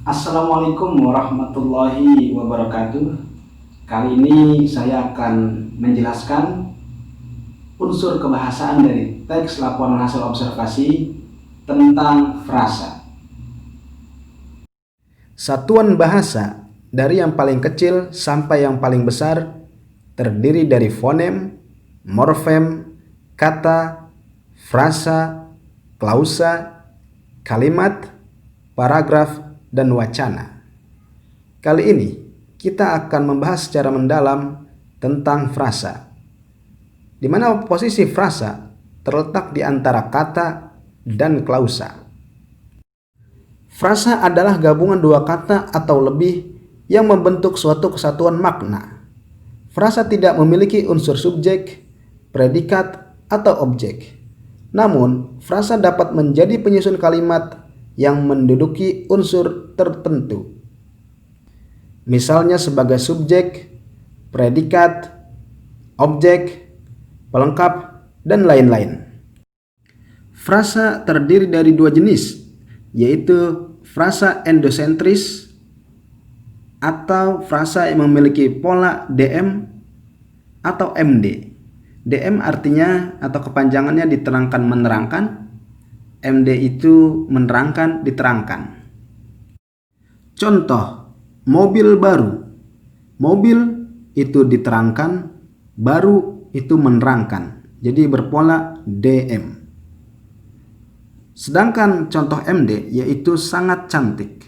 Assalamualaikum warahmatullahi wabarakatuh. Kali ini saya akan menjelaskan unsur kebahasaan dari teks laporan hasil observasi tentang frasa. Satuan bahasa dari yang paling kecil sampai yang paling besar terdiri dari fonem, morfem, kata, frasa, klausa, kalimat, paragraf, dan wacana. Kali ini kita akan membahas secara mendalam tentang frasa, di mana posisi frasa terletak di antara kata dan klausa. Frasa adalah gabungan dua kata atau lebih yang membentuk suatu kesatuan makna. Frasa tidak memiliki unsur subjek, predikat, atau objek. Namun, frasa dapat menjadi penyusun kalimat yang menduduki unsur tertentu. Misalnya sebagai subjek, predikat, objek, pelengkap, dan lain-lain. Frasa terdiri dari dua jenis, yaitu frasa endosentris atau frasa yang memiliki pola DM atau MD. DM artinya atau kepanjangannya diterangkan menerangkan, MD itu menerangkan diterangkan. Contoh, mobil baru. Mobil itu diterangkan, baru itu menerangkan. Jadi berpola DM. Sedangkan contoh MD yaitu sangat cantik.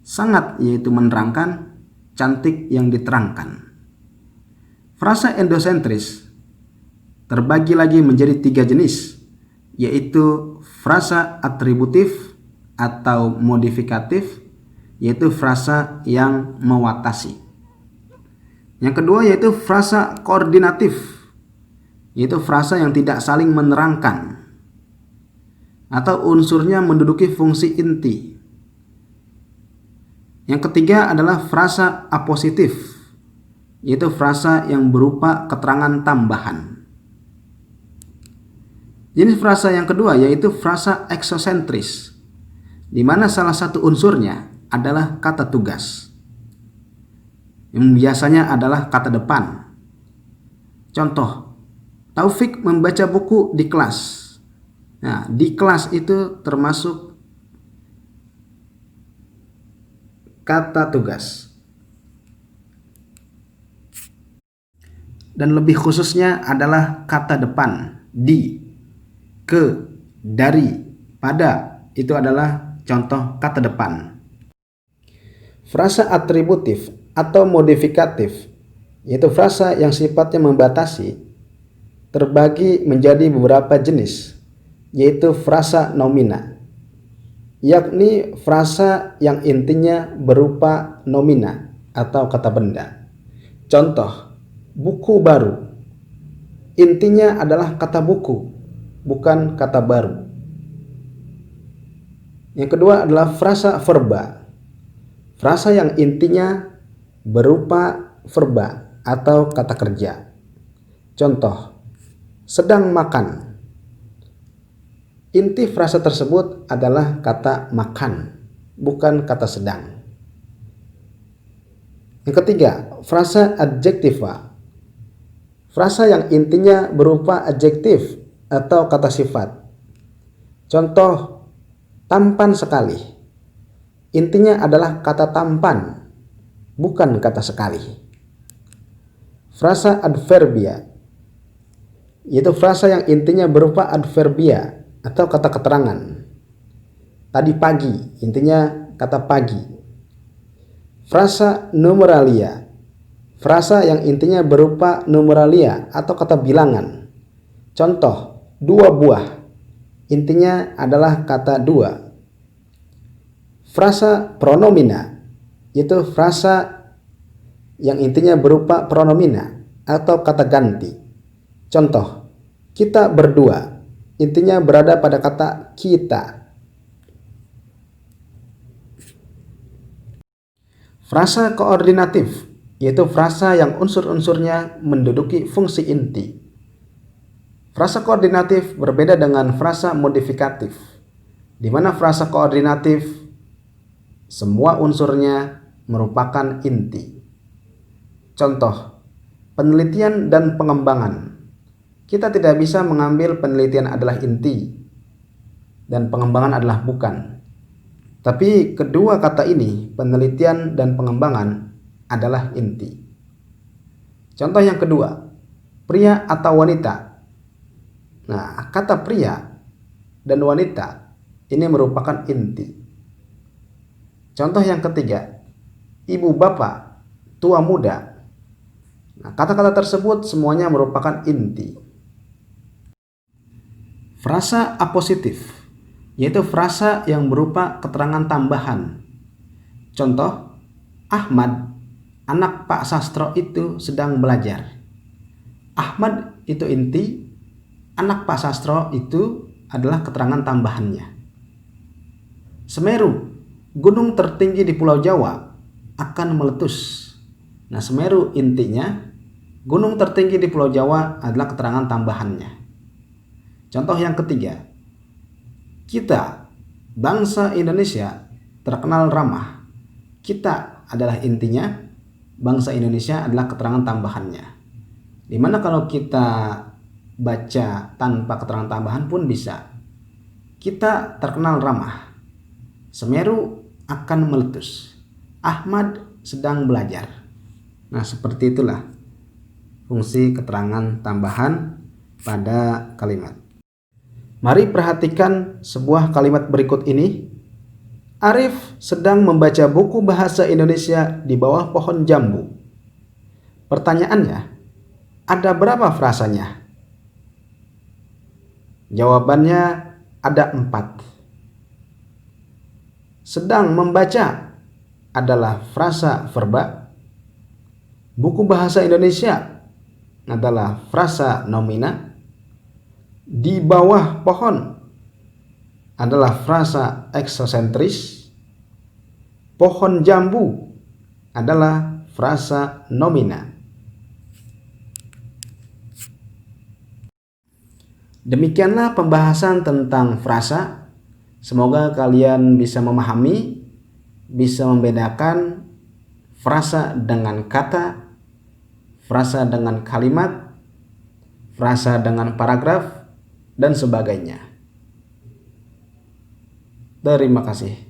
Sangat yaitu menerangkan, cantik yang diterangkan. Frasa endosentris terbagi lagi menjadi tiga jenis, yaitu frasa atributif atau modifikatif, yaitu frasa yang mewatasi. Yang kedua yaitu frasa koordinatif, yaitu frasa yang tidak saling menerangkan atau unsurnya menduduki fungsi inti. Yang ketiga adalah frasa apositif, yaitu frasa yang berupa keterangan tambahan. Jenis frasa yang kedua yaitu frasa eksosentris, di mana salah satu unsurnya adalah kata tugas, yang biasanya adalah kata depan. Contoh, Taufik membaca buku di kelas. Nah, di kelas itu termasuk kata tugas. Dan lebih khususnya adalah kata depan, di, ke, dari, pada, itu adalah contoh kata depan. Frasa atributif atau modifikatif, yaitu frasa yang sifatnya membatasi, terbagi menjadi beberapa jenis, yaitu frasa nomina, yakni frasa yang intinya berupa nomina atau kata benda. Contoh, buku baru, intinya adalah kata buku, bukan kata baru. Yang kedua adalah frasa verba, frasa yang intinya berupa verba atau kata kerja. Contoh, sedang makan, inti frasa tersebut adalah kata makan, bukan kata sedang. Yang ketiga, frasa adjektiva, frasa yang intinya berupa adjektif atau kata sifat. Contoh, tampan sekali, intinya adalah kata tampan, bukan kata sekali. Frasa adverbia, yaitu frasa yang intinya berupa adverbia atau kata keterangan. Tadi pagi, intinya kata pagi. Frasa numeralia, frasa yang intinya berupa numeralia atau kata bilangan. Contoh, 2 buah, intinya adalah kata 2. Frasa pronomina, yaitu frasa yang intinya berupa pronomina atau kata ganti. Contoh, kita berdua, intinya berada pada kata kita. Frasa koordinatif, yaitu frasa yang unsur-unsurnya menduduki fungsi inti. Frasa koordinatif berbeda dengan frasa modifikatif, di mana frasa koordinatif semua unsurnya merupakan inti. Contoh, penelitian dan pengembangan. Kita tidak bisa mengambil penelitian adalah inti dan pengembangan adalah bukan. Tapi kedua kata ini, penelitian dan pengembangan, adalah inti. Contoh yang kedua, pria atau wanita. Nah, kata pria dan wanita ini merupakan inti. Contoh yang ketiga, ibu bapak, tua muda. Nah, kata-kata tersebut semuanya merupakan inti. Frasa apositif, yaitu frasa yang berupa keterangan tambahan. Contoh, Ahmad, anak Pak Sastro itu sedang belajar. Ahmad itu inti, anak Pak Sastro itu adalah keterangan tambahannya. Semeru, gunung tertinggi di Pulau Jawa, akan meletus. Nah, Semeru intinya, gunung tertinggi di Pulau Jawa adalah keterangan tambahannya. Contoh yang ketiga, kita, bangsa Indonesia, terkenal ramah. Kita adalah intinya, bangsa Indonesia adalah keterangan tambahannya. Dimana kalau kita baca tanpa keterangan tambahan pun bisa. Kita terkenal ramah. Semeru akan meletus. Ahmad sedang belajar. Nah, seperti itulah fungsi keterangan tambahan pada kalimat. Mari perhatikan sebuah kalimat berikut ini. Arif sedang membaca buku bahasa Indonesia di bawah pohon jambu. Pertanyaannya, ada berapa frasanya? Jawabannya ada 4. Sedang membaca adalah frasa verba. Buku bahasa Indonesia adalah frasa nomina. Di bawah pohon adalah frasa eksosentris. Pohon jambu adalah frasa nomina. Demikianlah pembahasan tentang frasa. Semoga kalian bisa memahami, bisa membedakan frasa dengan kata, frasa dengan kalimat, frasa dengan paragraf, dan sebagainya. Terima kasih.